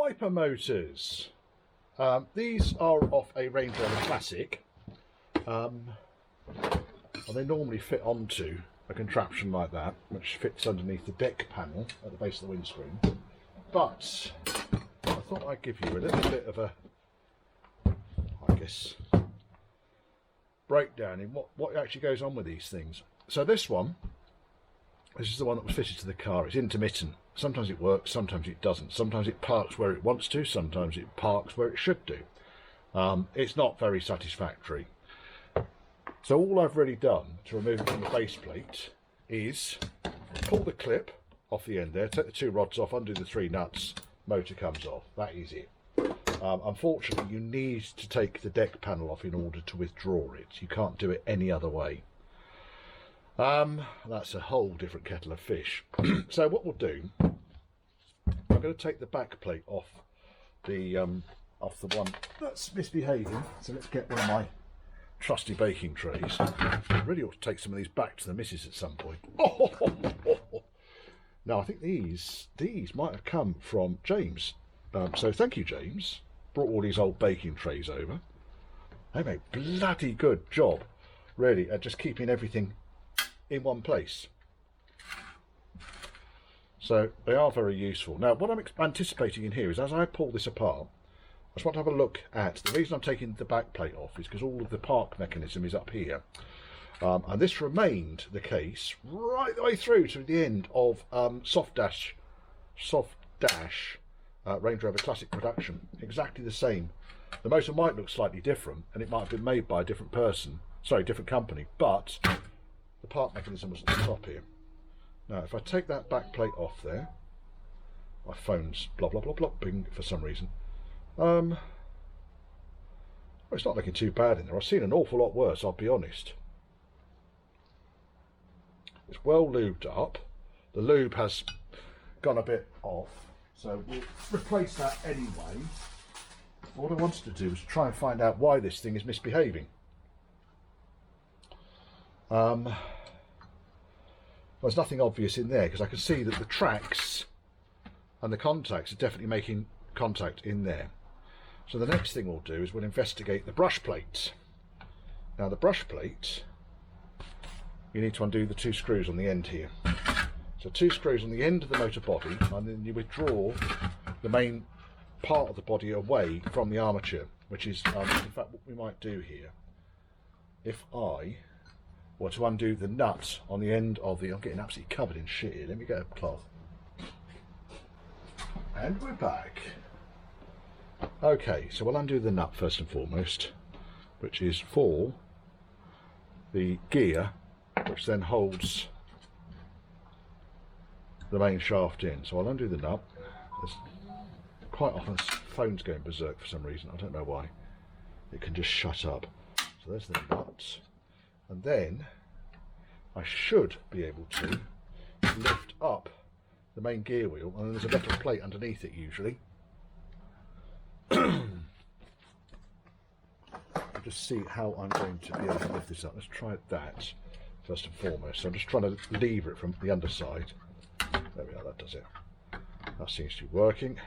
wiper motors. These are off a Range Rover Classic. And they normally fit onto a contraption like that, which fits underneath the deck panel at the base of the windscreen. But I thought I'd give you a little bit of a, I guess, breakdown in what actually goes on with these things. So this is the one that was fitted to the car. It's intermittent. Sometimes it works, sometimes it doesn't. Sometimes it parks where it wants to, sometimes it parks where it should do. It's not very satisfactory. So all I've really done to remove it from the base plate is pull the clip off the end there, take the 2 rods off, undo the 3 nuts, motor comes off. That is it. Unfortunately, you need to take the deck panel off in order to withdraw it. You can't do it any other way. That's a whole different kettle of fish. So what we'll do, I'm going to take the back plate off the one that's misbehaving. So let's get one of my trusty baking trays. I really ought to take some of these back to the missus at some point. Now I think these might have come from James. So thank you, James. Brought all these old baking trays over. They make bloody good job, really, at just keeping everything in one place. So they are very useful. Now what I'm anticipating in here is, as I pull this apart, I just want to have a look at, the reason I'm taking the back plate off is because all of the park mechanism is up here. And this remained the case right the way through to the end of Soft Dash Range Rover Classic production. Exactly the same. The motor might look slightly different, and it might have been made by a different person, sorry, different company, but the park mechanism was at the top here. Now if I take that back plate off there, my phone's blah blah blah blah bing for some reason. Well, it's not looking too bad in there. I've seen an awful lot worse, I'll be honest. It's well lubed up. The lube has gone a bit off, so we'll replace that anyway. What I wanted to do was try and find out why this thing is misbehaving. There's nothing obvious in there because I can see that the tracks and the contacts are definitely making contact in there. So the next thing we'll do is we'll investigate the brush plate. Now the brush plate, you need to undo the 2 screws on the end here. So 2 screws on the end of the motor body, and then you withdraw the main part of the body away from the armature, which is in fact what we might do here. If I were to undo the nut on the end of the, I'm getting absolutely covered in shit here, let me get a cloth. And we're back. Okay, so we'll undo the nut first and foremost, which is for the gear, which then holds the main shaft in. So I'll undo the nut. There's quite often this phone's going berserk for some reason, I don't know why. It can just shut up. So there's the nut. And then I should be able to lift up the main gear wheel, and then there's a metal plate underneath it usually. I'll just see how I'm going to be able to lift this up. Let's try that first and foremost. So I'm just trying to lever it from the underside. There we are, that does it. That seems to be working.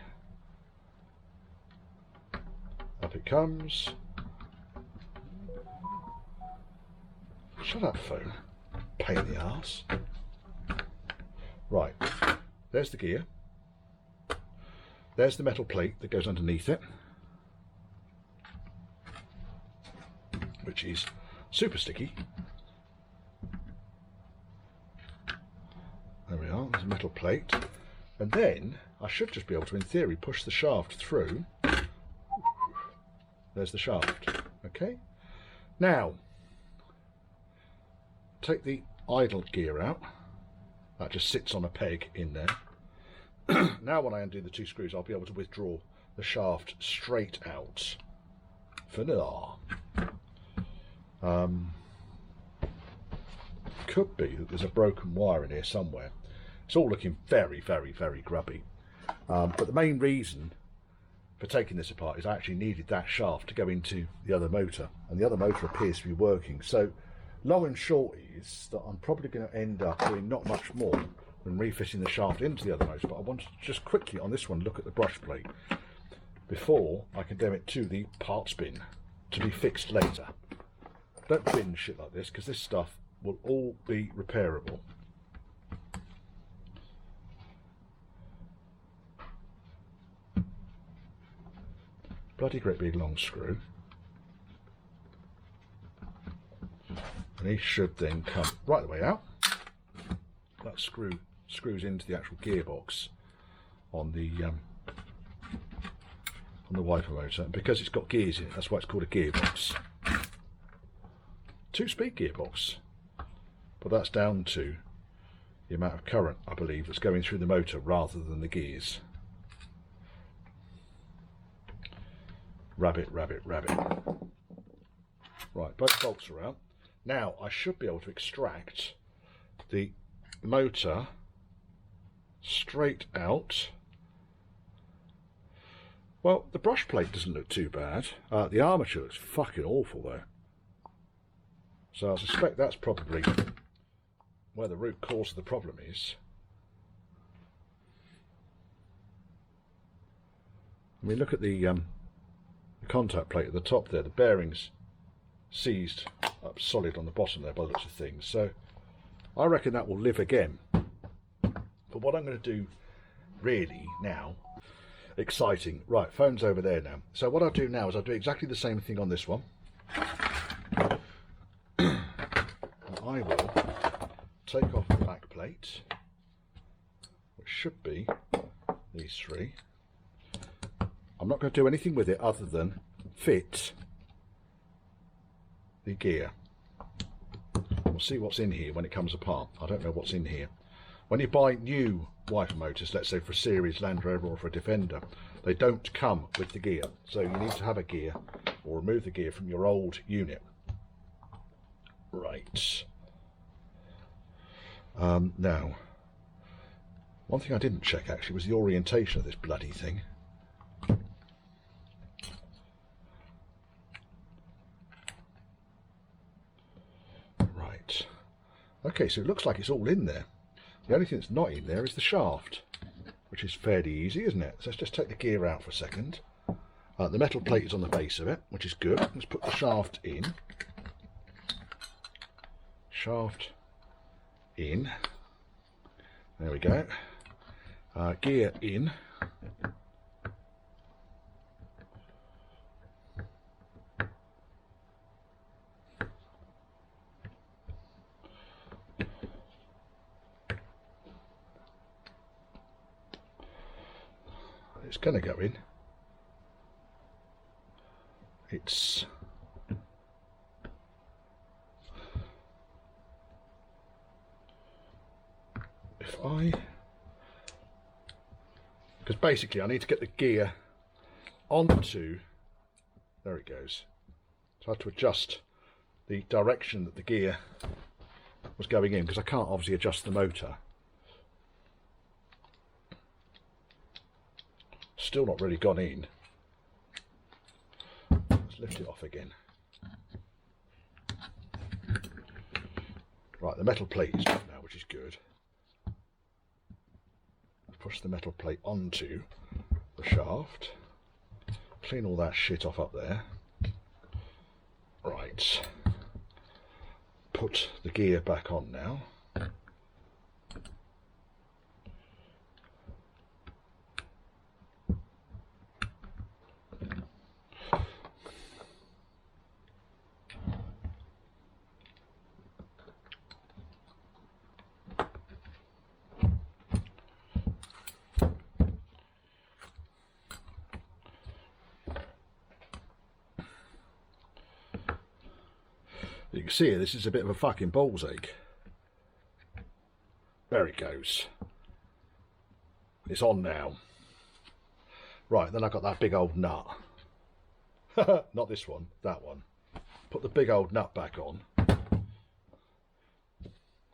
Up it comes. Shut up, phone. Pain in the arse. Right, there's the gear. There's the metal plate that goes underneath it, which is super sticky. There we are, there's a metal plate. And then I should just be able to, in theory, push the shaft through. There's the shaft, okay? Now, take the idle gear out. That just sits on a peg in there. Now when I undo the 2 screws, I'll be able to withdraw the shaft straight out. Vanilla. Could be that there's a broken wire in here somewhere. It's all looking very, very, very grubby. But the main reason for taking this apart is I actually needed that shaft to go into the other motor, and the other motor appears to be working. So long and short is that I'm probably going to end up doing not much more than refitting the shaft into the other motor. But I wanted to just quickly on this one look at the brush plate. before I condemn it to the parts bin to be fixed later. Don't bin shit like this, because this stuff will all be repairable. Bloody great big long screw. And he should then come right the way out. That screws into the actual gearbox on the wiper motor, and because it's got gears in it, that's why it's called a gearbox. 2-speed gearbox, but that's down to the amount of current, I believe, that's going through the motor rather than the gears. Rabbit, rabbit, rabbit. Right, both bolts are out. Now I should be able to extract the motor straight out. Well, the brush plate doesn't look too bad. The armature looks fucking awful though. So I suspect that's probably where the root cause of the problem is. I mean, look at the contact plate at the top there. The bearings seized up solid on the bottom there by the looks of things. So I reckon that will live again. But what I'm going to do really now, exciting, right, phone's over there now. So what I'll do now is I'll do exactly the same thing on this one. I will take off the back plate, which should be these three. I'm not going to do anything with it other than fit the gear. We'll see what's in here when it comes apart. I don't know what's in here. When you buy new wiper motors, let's say for a series Land Rover or for a Defender, they don't come with the gear. So you need to have a gear or remove the gear from your old unit. Right. Now, one thing I didn't check actually was the orientation of this bloody thing. Right. Okay, so it looks like it's all in there. The only thing that's not in there is the shaft, which is fairly easy, isn't it? So let's just take the gear out for a second. The metal plate is on the base of it, which is good. Let's put the shaft in. Shaft in. There we go. Gear in. It's going to go in. It's because basically I need to get the gear onto, there it goes. So I have to adjust the direction that the gear was going in, because I can't obviously adjust the motor. Still not really gone in. Let's lift it off again. Right, the metal plate is off now, which is good. Push the metal plate onto the shaft. Clean all that shit off up there. Right. Put the gear back on now. You can see here, this is a bit of a fucking ball's ache. There it goes. It's on now. Right, then I've got that big old nut. Not this one, that one. Put the big old nut back on. And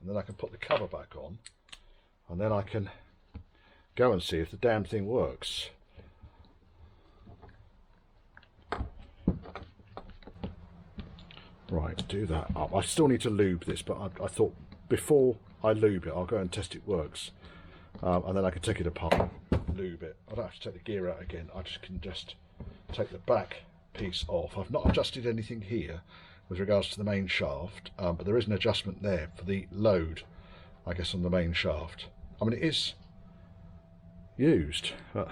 then I can put the cover back on. And then I can go and see if the damn thing works. Right, do that up. I still need to lube this, but I thought before I lube it, I'll go and test it works. And then I can take it apart, lube it. I don't have to take the gear out again. I just can just take the back piece off. I've not adjusted anything here with regards to the main shaft, but there is an adjustment there for the load, I guess, on the main shaft. I mean, it is used, but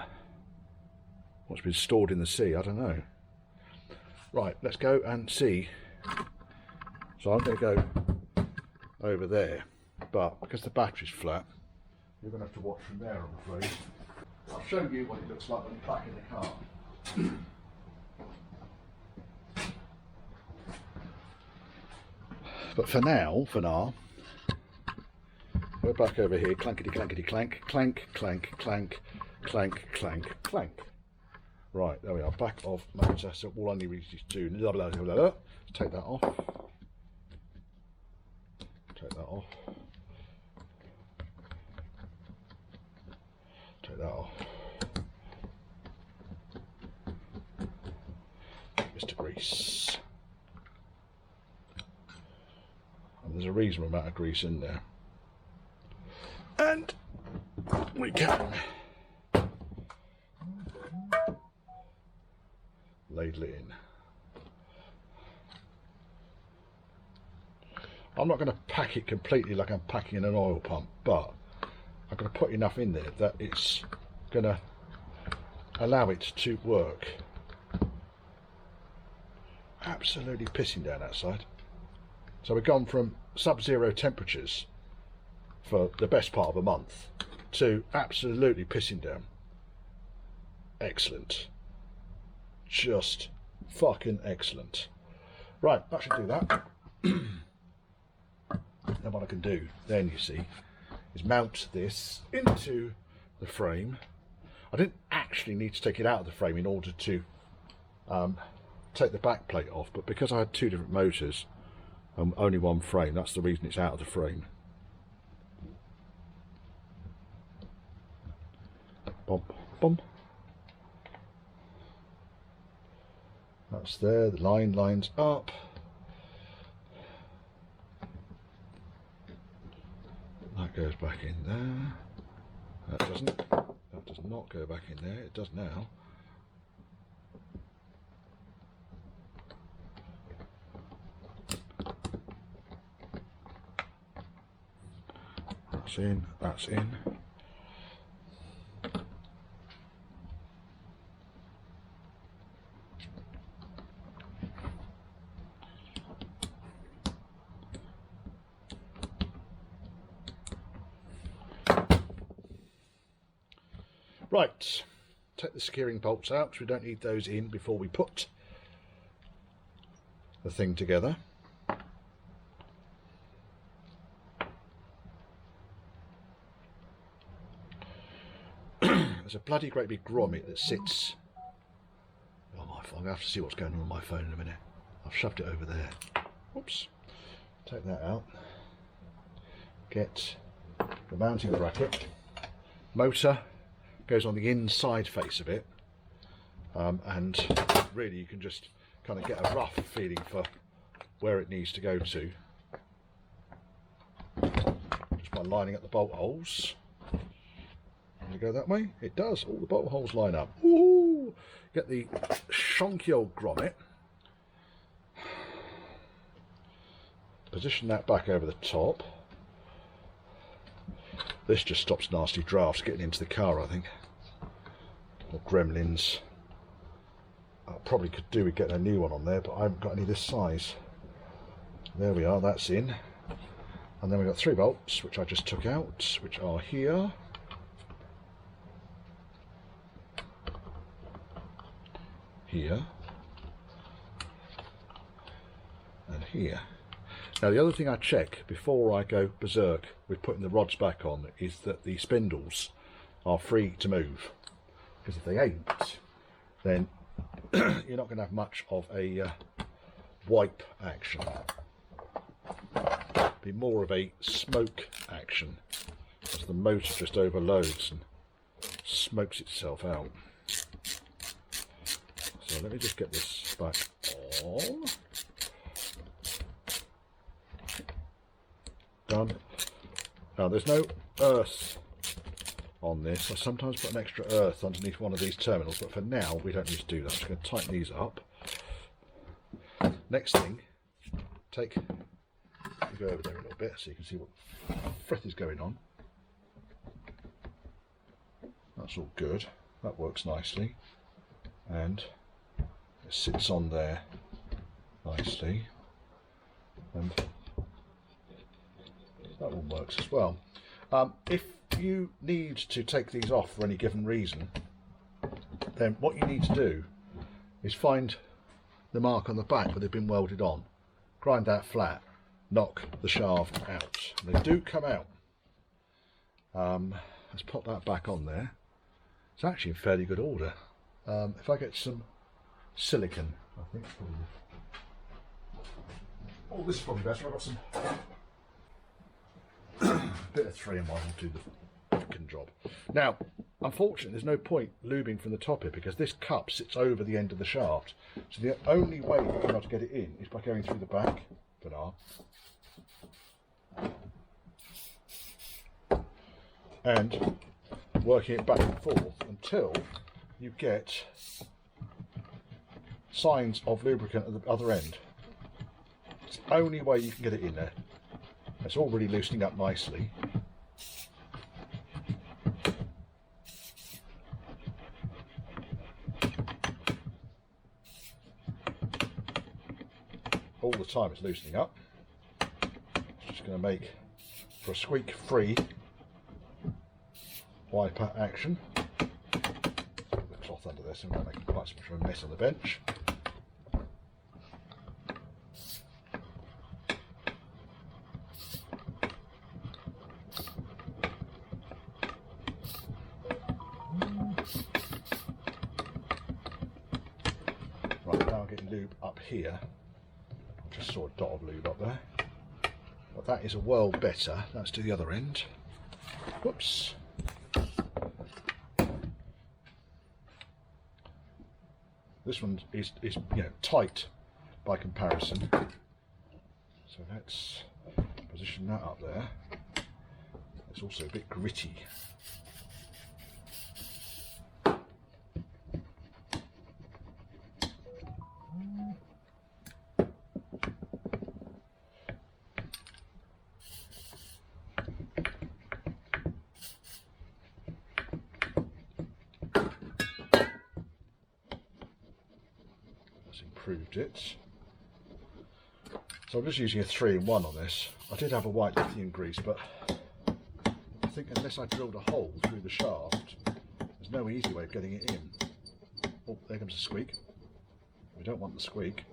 what's been stored in the sea, I don't know. Right, let's go and see. So I'm going to go over there, but because the battery's flat, you're going to have to watch from there, I'm afraid. I'll show you what it looks like when you're back in the car. But for now, we're back over here, clankety clankety clank, clank, clank, clank, clank, clank, clank. Right, there we are, back of motor. So all I need is to do, take that off. Take that off. Take that off. Mr. Grease. And there's a reasonable amount of grease in there. And we can ladle it in. I'm not going to pack it completely like I'm packing in an oil pump, but I'm going to put enough in there that it's going to allow it to work. Absolutely pissing down outside. So we've gone from sub-zero temperatures for the best part of a month to absolutely pissing down. Excellent. Just fucking excellent. Right, that should do that. Then what I can do then, you see, is mount this into the frame. I didn't actually need to take it out of the frame in order to take the back plate off, but because I had two different motors and only one frame, that's the reason it's out of the frame. Bum, bum. That's there, the line lines up. That goes back in there. That doesn't. That does not go back in there. It does now. That's in. That's in. Right, take the securing bolts out, because we don't need those in before we put the thing together. There's a bloody great big grommet that sits. Oh my! I'm going to have to see what's going on my phone in a minute. I've shoved it over there. Oops. Take that out. Get the mounting bracket. Motor goes on the inside face of it, and really you can just kind of get a rough feeling for where it needs to go to just by lining up the bolt holes. Does it go that way? It does. All the bolt holes line up. Ooh! Get the shonky old grommet, position that back over the top. This just stops nasty drafts getting into the car, I think. Or gremlins. I probably could do with getting a new one on there, but I haven't got any this size. There we are, that's in. And then we've got 3 bolts, which I just took out, which are here. Here. And here. Now the other thing I check before I go berserk with putting the rods back on is that the spindles are free to move, because if they ain't, then you're not going to have much of a wipe action. Be more of a smoke action, as the motor just overloads and smokes itself out. So let me just get this back on. Done. Now there's no earth on this. I sometimes put an extra earth underneath one of these terminals, but for now we don't need to do that. I'm just going to tighten these up. Next thing, go over there a little bit so you can see what frith is going on. That's all good. That works nicely, and it sits on there nicely, and that one works as well. If you need to take these off for any given reason, then what you need to do is find the mark on the back where they've been welded on, grind that flat, knock the shaft out. They do come out. Let's pop that back on there. It's actually in fairly good order. If I get some silicon, I think probably. Oh, this is probably better. I've got some bit of 3-in-1 will do the fucking job. Now, unfortunately, there's no point lubing from the top here because this cup sits over the end of the shaft. So the only way you're going to get it in is by going through the back for now. And working it back and forth until you get signs of lubricant at the other end. It's the only way you can get it in there. It's already loosening up nicely. All the time it's loosening up. It's just going to make for a squeak-free wiper action. Put the cloth under this and not making quite so much of a mess on the bench. Right, now I'm getting lube up here. I just saw a dot of lube up there. But that is a world better. Let's do the other end. Whoops. This one is tight by comparison. So let's position that up there. It's also a bit gritty. Improved it. So I'm just using a 3-in-1 on this. I did have a white lithium grease, but I think unless I drilled a hole through the shaft, there's no easy way of getting it in. Oh, there comes a squeak. We don't want the squeak.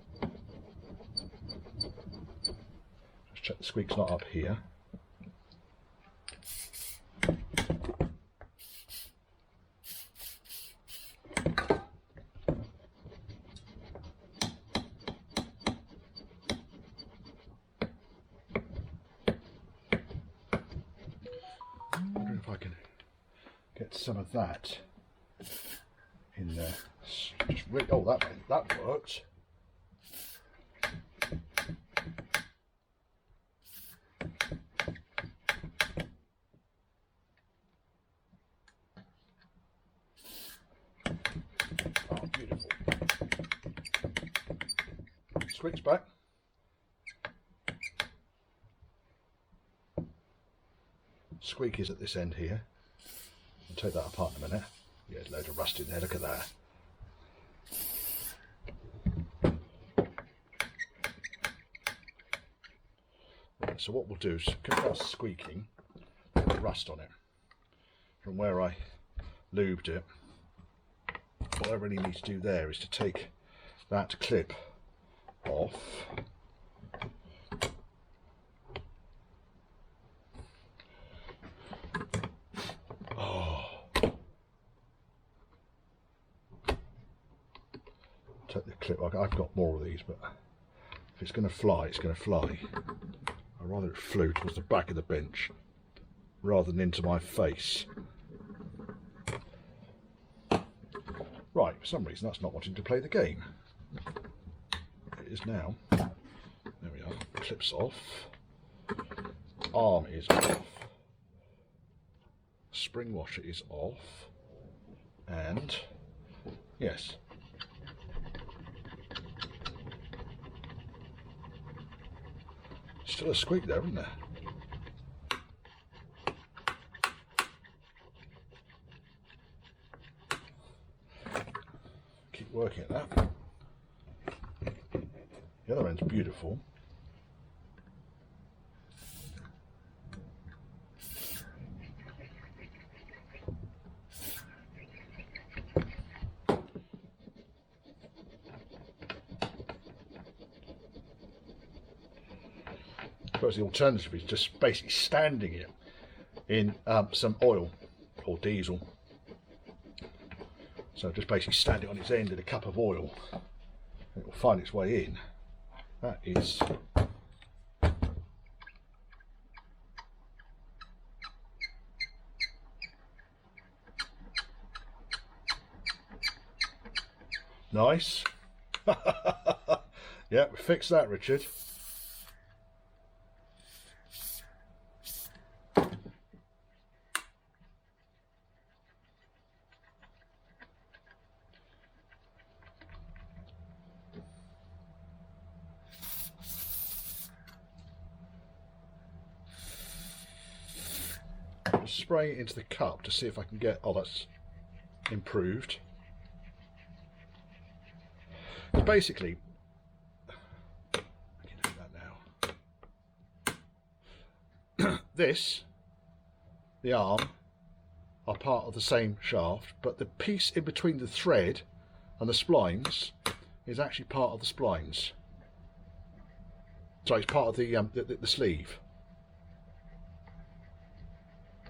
Just check the squeak's not up here. Some of that in there. Just oh, that worked. Oh, beautiful. Switch back. Squeak is at this end here. I'll take that apart in a minute. Yeah, there's a load of rust in there, look at that. Right, so what we'll do is, because that's squeaking, there's rust on it. From where I lubed it, what I really need to do there is to take that clip off. Take the clip. I've got more of these, but if it's going to fly, it's going to fly. I'd rather it flew towards the back of the bench rather than into my face. Right, for some reason that's not wanting to play the game. It is now. There we are. Clip's off. Arm is off. spring washer is off, and yes, still a squeak there, isn't there? Keep working at that. The other end's beautiful. I suppose the alternative is just basically standing it in some oil or diesel. So just basically stand it on its end in a cup of oil. It will find its way in. That is nice. Yeah, we fixed that, Richard. Spray it into the cup to see if I can get, oh, that's improved. It's basically, I can do that now. This, the arm, are part of the same shaft, but the piece in between the thread and the splines is actually part of the splines. Sorry, it's part of the sleeve.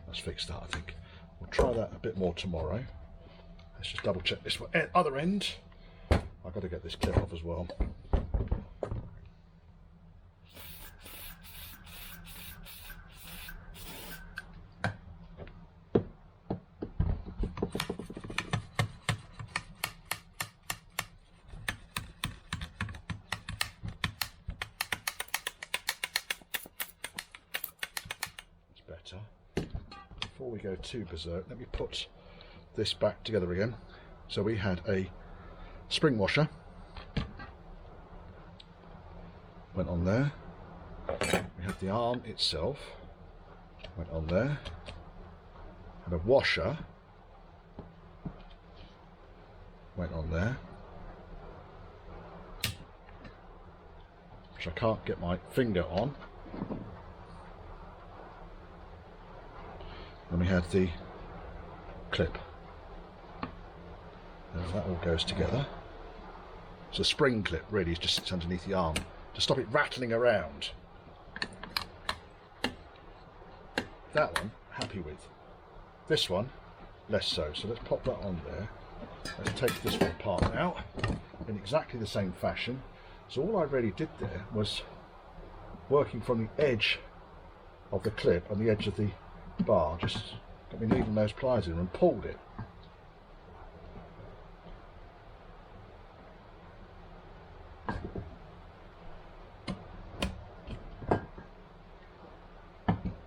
That's fixed that, I think. We'll try that a bit more tomorrow. Let's just double check this other end. I've got to get this clip off as well. That's better. Before we go too berserk, let me put this back together again. So we had a spring washer, went on there. We had the arm itself, went on there. Had a washer, went on there, which I can't get my finger on. Then we had the clip. And that all goes together. It's a spring clip, really, it just sits underneath the arm to stop it rattling around. That one, happy with. This one, less so. So let's pop that on there. Let's take this one apart now in exactly the same fashion. So all I really did there was working from the edge of the clip and the edge of the bar, just got my needle nose pliers in and pulled it.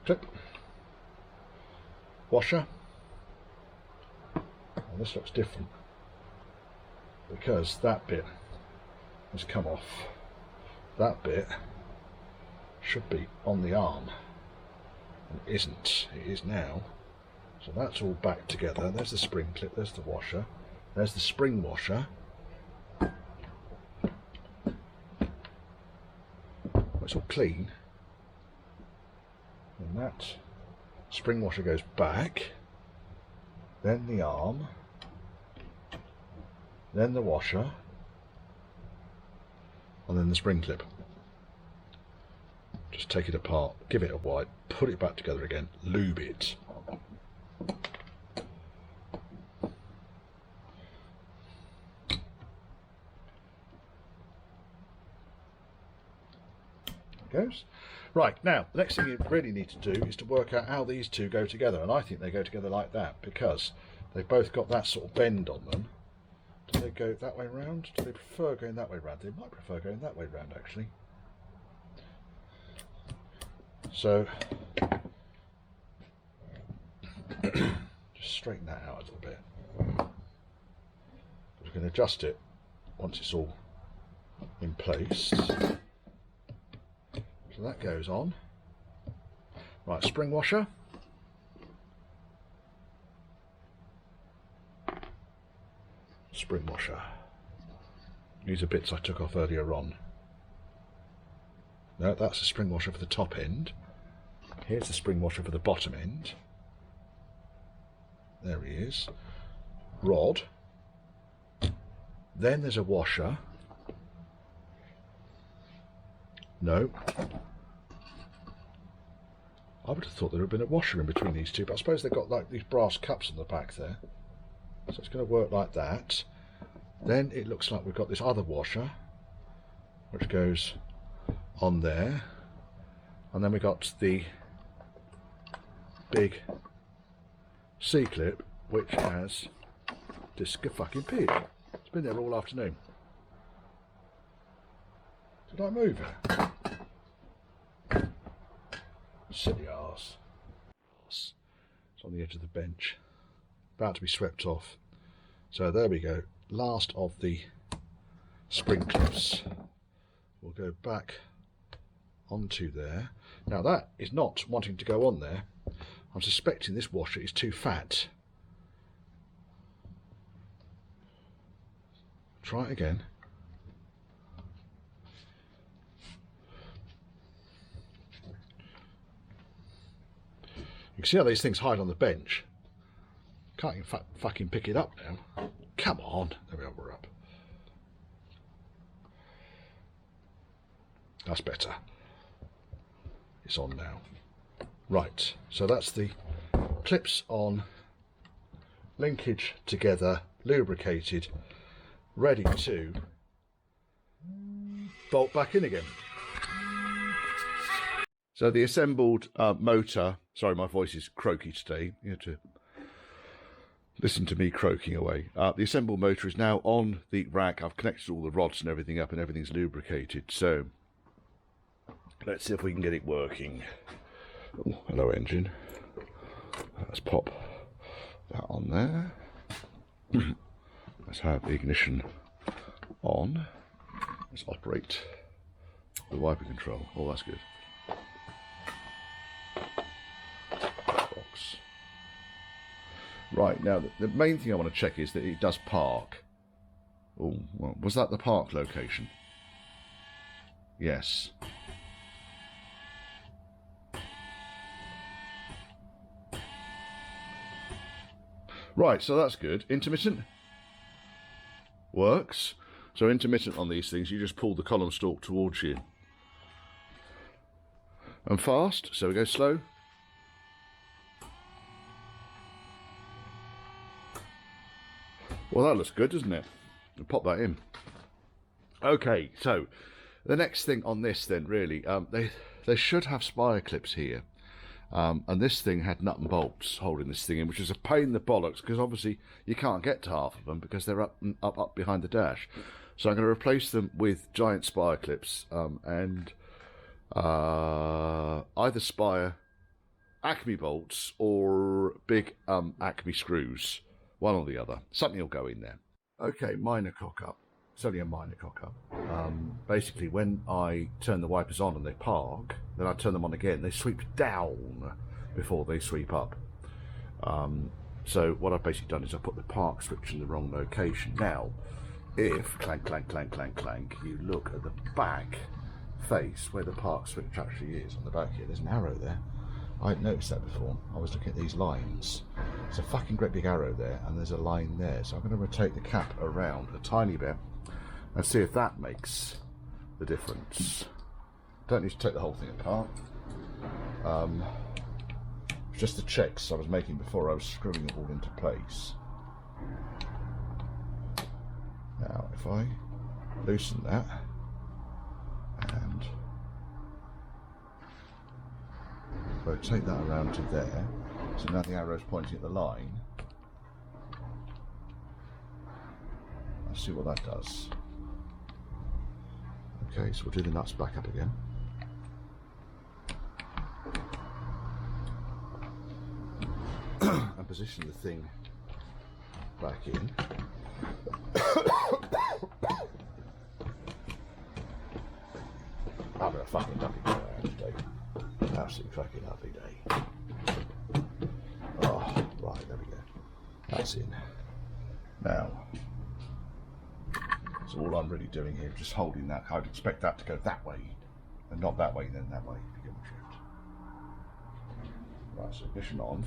Clip, washer, and this looks different because that bit has come off. That bit should be on the arm. It isn't, it is now. So that's all back together. There's the spring clip, there's the washer, there's the spring washer. It's all clean. And that spring washer goes back, then the arm, then the washer, and then the spring clip. Just take it apart, give it a wipe, put it back together again, lube it. There goes. Right, now, the next thing you really need to do is to work out how these two go together, and I think they go together like that because they've both got that sort of bend on them. Do they go that way round? Do they prefer going that way round? They might prefer going that way round, actually. So straighten that out a little bit. We can adjust it once it's all in place. So that goes on. Right, spring washer. Spring washer. These are bits I took off earlier on. No, that's the spring washer for the top end. Here's the spring washer for the bottom end. There he is. Rod. Then there's a washer. No. I would have thought there would have been a washer in between these two, but I suppose they've got like these brass cups on the back there. So it's going to work like that. Then it looks like we've got this other washer, which goes on there. And then we got the big C-clip, which has this fucking pig. It's been there all afternoon. Did I move it? Silly arse. It's on the edge of the bench, about to be swept off. So there we go, last of the spring clips. We'll go back onto there. Now that is not wanting to go on there. I'm suspecting this washer is too fat. Try it again. You can see how these things hide on the bench. Can't even fucking pick it up now. Come on. There we are, we're up. That's better. It's on now. Right, so that's the clips on, linkage together, lubricated, ready to bolt back in again. So the assembled motor, sorry my voice is croaky today, you have to listen to me croaking away. The assembled motor is now on the rack. I've connected all the rods and everything up and everything's lubricated, so let's see if we can get it working. Oh, hello engine. Let's pop that on there. Let's have the ignition on. Let's operate the wiper control. Oh, that's good. Box. Right, now the main thing I want to check is that it does park. Oh, well, was that the park location? Yes. Right, so that's good. Intermittent works. So intermittent on these things, you just pull the column stalk towards you. And fast, so we go slow. Well, that looks good, doesn't it? We'll pop that in. Okay, so the next thing on this then, really, they should have spire clips here. And this thing had nut and bolts holding this thing in, which is a pain in the bollocks, because obviously you can't get to half of them because they're up behind the dash. So I'm going to replace them with giant spire clips and either spire Acme bolts or big Acme screws, one or the other. Something will go in there. Okay, minor cock up. It's only a minor cock up. Basically, when I turn the wipers on and they park, then I turn them on again. They sweep down before they sweep up. So what I've basically done is I put the park switch in the wrong location. Now, if clank, clank, clank, clank, clank, you look at the back face where the park switch actually is on the back here. There's an arrow there. I hadn't noticed that before. I was looking at these lines. There's a fucking great big arrow there, and there's a line there. So I'm going to rotate the cap around a tiny bit and see if that makes the difference. Don't need to take the whole thing apart. Just the checks I was making before I was screwing it all into place. Now if I loosen that and rotate that around to there, so now the arrow's pointing at the line. Let's see what that does. Okay, so we'll do the nuts back up again. And position the thing back in. Having a fucking lovely day today. Absolutely fucking lovely day. Oh, right, there we go. That's in. Now, so all I'm really doing here is just holding that. I'd expect that to go that way, and not that way, then that way, if you get my drift. Right, so ignition on.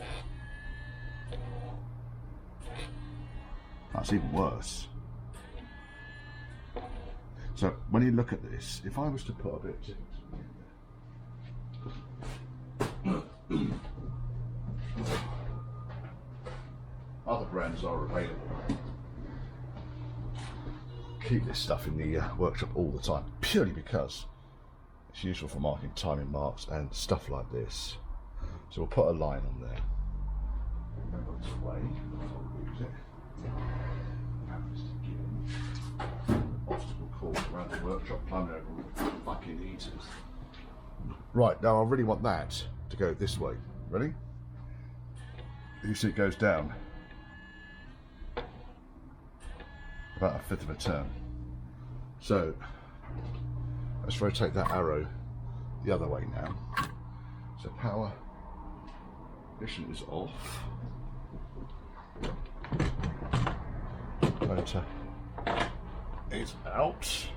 That's even worse. So when you look at this, if I was to put a bit other brands are available. Keep this stuff in the workshop all the time, purely because it's useful for marking timing marks and stuff like this. So we'll put a line on there. Remember this way, before we use it. Obstacle course around the workshop, climbing over all the fucking heaters. Right, now I really want that to go this way. Ready? You see it goes down about 1/5 of a turn. So let's rotate that arrow the other way now. So power ignition is off. Motor is out.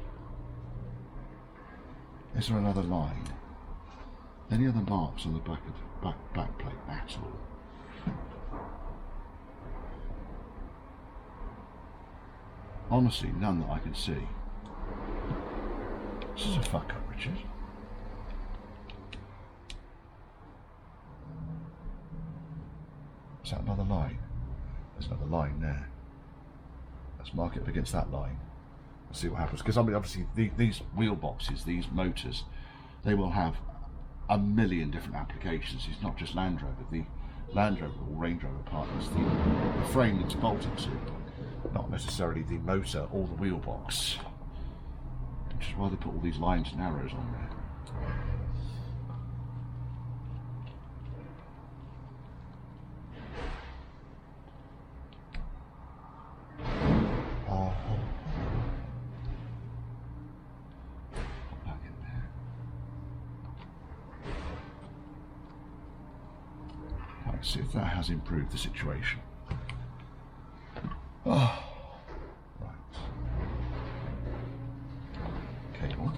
Is there another line? Any other marks on the back of the back plate at all? Honestly, none that I can see. This is a fuck up, Richard. Is that another line? There's another line there. Let's mark it up against that line and see what happens. Because I mean, obviously, these wheel boxes, these motors, they will have a million different applications. It's not just Land Rover. The Land Rover or Range Rover part is the frame it's bolted to, not necessarily the motor or the wheel box. Which is why they put all these lines and arrows on there. See if that has improved the situation. Oh, right. Cable.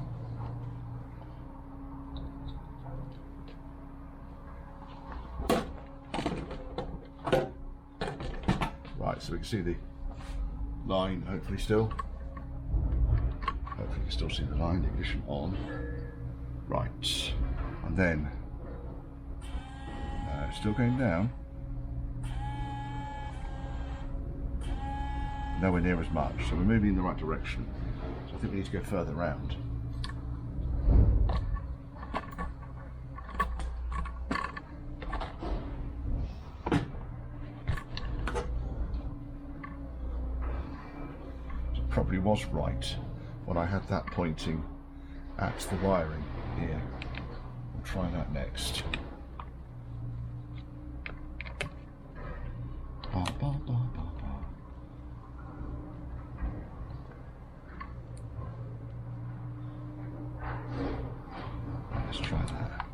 Right, so we can see the line, hopefully still. Hopefully you can still see the line, ignition on. Right, and then still going down. Nowhere near as much, so we're moving in the right direction. So I think we need to go further round. So it probably was right when I had that pointing at the wiring here. We'll try that next. Let's try that.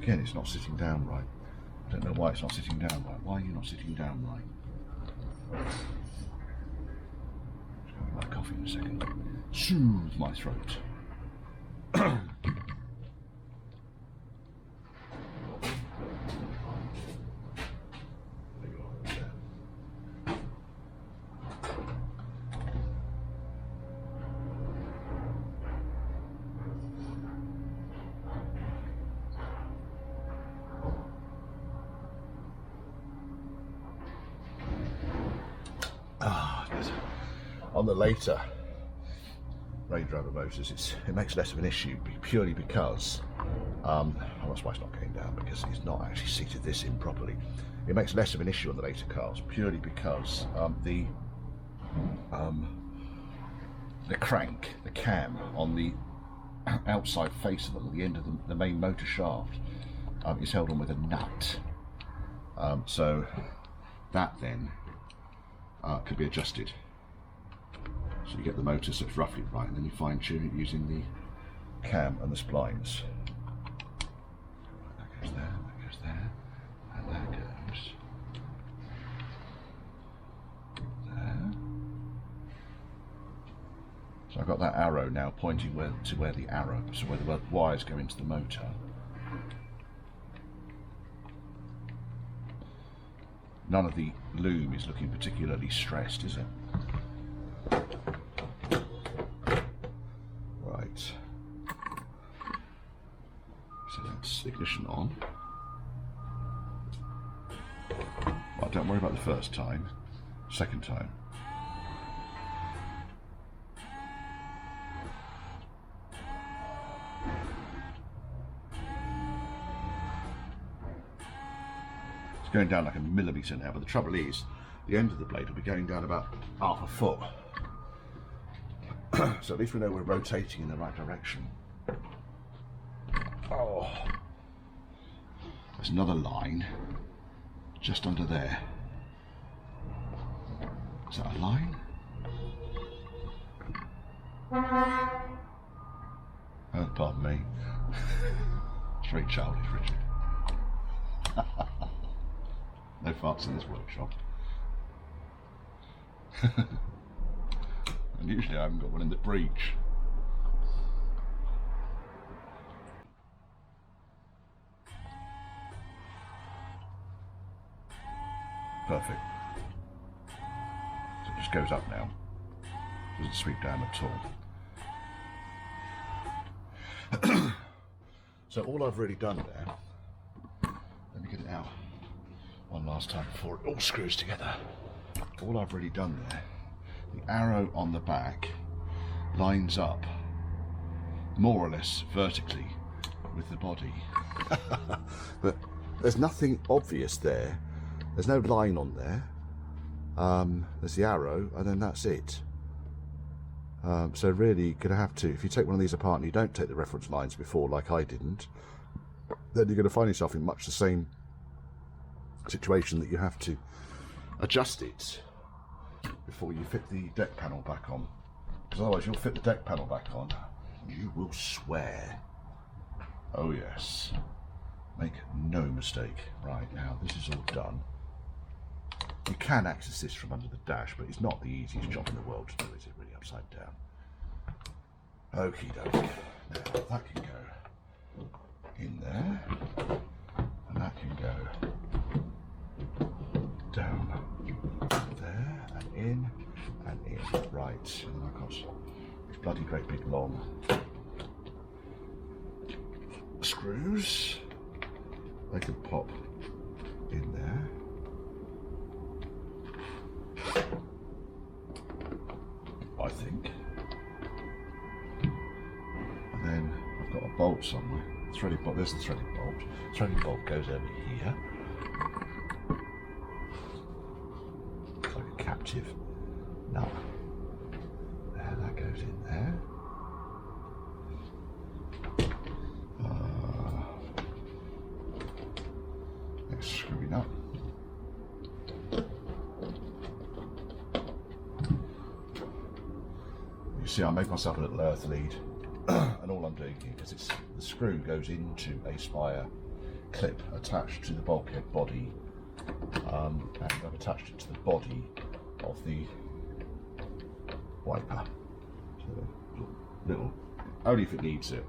Again, it's not sitting down right. I don't know why it's not sitting down right. Why are you not sitting down right? Just going to get my coffee in a second. Soothe my throat. On the later Range Rover motors, it makes less of an issue purely because that's why it's not going down, because it's not actually seated this in properly. It makes less of an issue on the later cars purely because the crank, the cam on the outside face of them at the end of the main motor shaft is held on with a nut. So that then could be adjusted. So you get the motor so it's roughly right, and then you fine tune it using the cam and the splines. That goes there, that goes there, and that goes there. So I've got that arrow now pointing to where the wires go into the motor. None of the loom is looking particularly stressed, is it? Right. So that's ignition on. Well, don't worry about the first time. Second time. Going down like a millimetre now, but the trouble is the end of the blade will be going down about half a foot. So at least we know we're rotating in the right direction. Oh, there's another line just under there. Is that a line? Oh, pardon me. It's very childish, Richard. No farts in this workshop. And usually I haven't got one in the breech. Perfect. So it just goes up now. Doesn't sweep down at all. So all I've really done there, let me get it out one last time before it all screws together. All I've really done there, the arrow on the back lines up more or less vertically with the body. But there's nothing obvious there. There's no line on there. There's the arrow, and then that's it. So really you're going to have to, if you take one of these apart and you don't take the reference lines before, like I didn't, then you're going to find yourself in much the same situation, that you have to adjust it before you fit the deck panel back on, because otherwise you'll fit the deck panel back on, you will swear. Oh yes, make no mistake. Right, now this is all done. You can access this from under the dash, but it's not the easiest job in the world to do, is it, really, upside down? Okie dokie. Now that can go in there, and that can go down there, and in, and in. Right, and then I've got these bloody great big long screws. They can pop in there. I think. And then I've got a bolt somewhere. Threaded bolt, there's the threaded bolt. Threaded bolt goes over here. Looks like a captive nut. There, that goes in there. Let's screw it up. You see, I made myself a little earth lead, and all I'm doing here, because the screw goes into a spire clip attached to the bulkhead body, and I've attached it to the body of the wiper. So little, only if it needs it.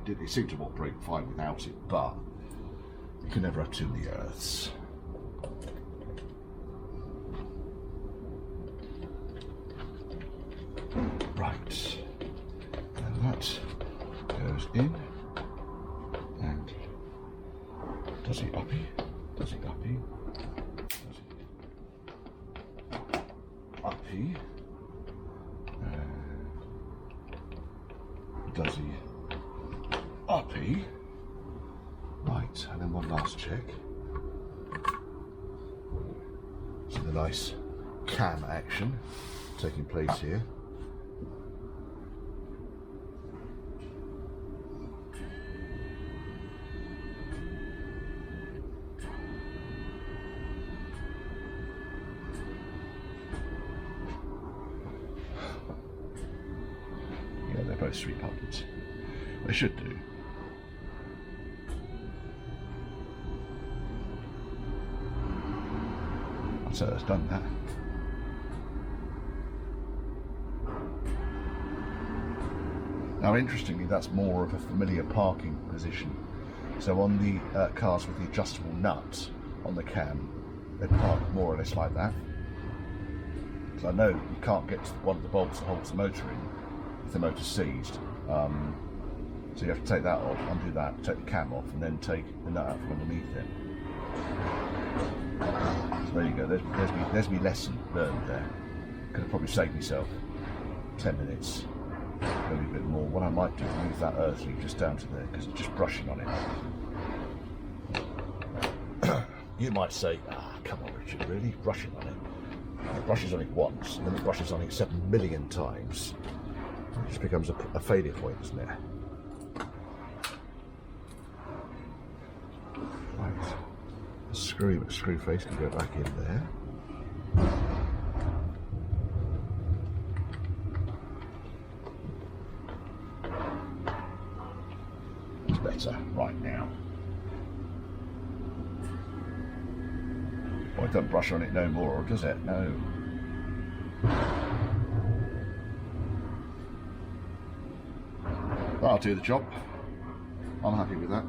It seemed to operate fine without it, but you can never have too many earths. Right, and that goes in, and does he uppy, does he uppy, does he uppy, does he uppy, right, and then one last check. So the nice cam action taking place here. accessory buttons. They should do. I'd say that's done that. Now interestingly, that's more of a familiar parking position. So on the cars with the adjustable nut on the cam, they park more or less like that. So I know you can't get to one of the bolts that holds the motor in if the motor's seized. So you have to take that off, undo that, take the cam off, and then take the nut out from underneath it. So there you go, there's me lesson learned there. Could have probably saved myself 10 minutes, maybe a bit more. What I might do is move that earthing just down to there, because it's just brushing on it. You might say, come on Richard, really? Brushing on it? It brushes on it once, and then it brushes on it 7 million times. It just becomes a failure point, doesn't it? Right. The screw face can go back in there. It's better right now. Well, it doesn't brush on it no more, does it? No. That'll do the job. I'm happy with that.